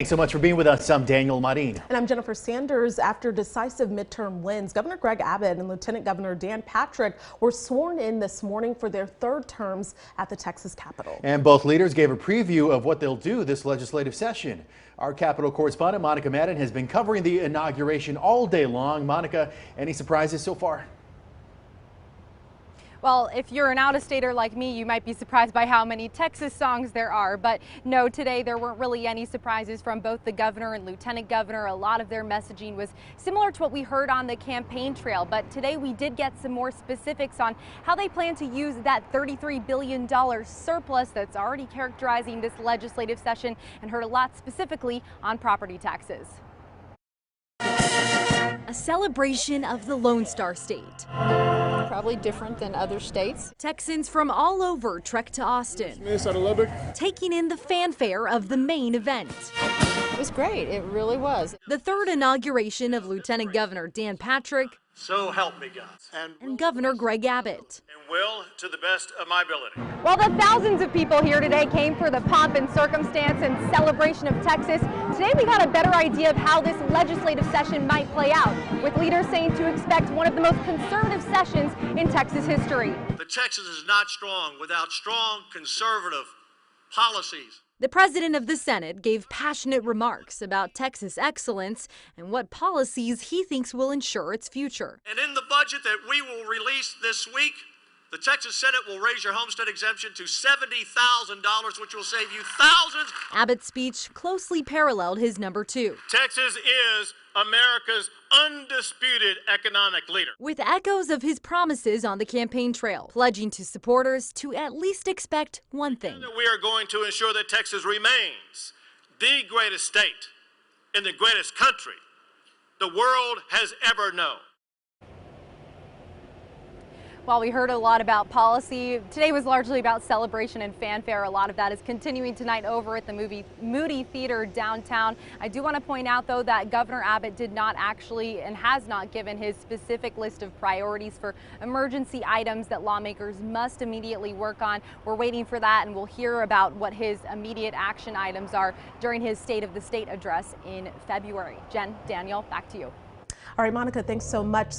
Thanks so much for being with us. I'm Daniel Marin. And I'm Jennifer Sanders. After decisive midterm wins, Governor Greg Abbott and Lieutenant Governor Dan Patrick were sworn in this morning for their third terms at the Texas Capitol. And both leaders gave a preview of what they'll do this legislative session. Our Capitol correspondent Monica Madden has been covering the inauguration all day long. Monica, any surprises so far? Well, if you're an out-of-stater like me, you might be surprised by how many Texas songs there are. But no, today there weren't really any surprises from both the governor and lieutenant governor. A lot of their messaging was similar to what we heard on the campaign trail. But today we did get some more specifics on how they plan to use that $33 billion surplus that's already characterizing this legislative session, and heard a lot specifically on property taxes. A celebration of the Lone Star State. Probably different than other states. Texans from all over trek to Austin, taking in the fanfare of the main event. It was great. It really was. The third inauguration of Lieutenant Governor Dan Patrick. So help me God. And Governor Greg Abbott. And will to the best of my ability. While the thousands of people here today came for the pomp and circumstance and celebration of Texas, today we got a better idea of how this legislative session might play out, with leaders saying to expect one of the most conservative sessions in Texas history. The Texas is not strong without strong conservative policies. The president of the Senate gave passionate remarks about Texas excellence and what policies he thinks will ensure its future. And in the budget that we will release this week, the Texas Senate will raise your homestead exemption to $70,000, which will save you thousands. Abbott's speech closely paralleled his number two. Texas is America's undisputed economic leader. With echoes of his promises on the campaign trail, pledging to supporters to at least expect one thing. We are going to ensure that Texas remains the greatest state in the greatest country the world has ever known. While we heard a lot about policy, today was largely about celebration and fanfare. A lot of that is continuing tonight over at the Moody Theater downtown. I do want to point out, though, that Governor Abbott did not actually and has not given his specific list of priorities for emergency items that lawmakers must immediately work on. We're waiting for that, and we'll hear about what his immediate action items are during his State of the State address in February. Jen, Daniel, back to you. All right, Monica, thanks so much.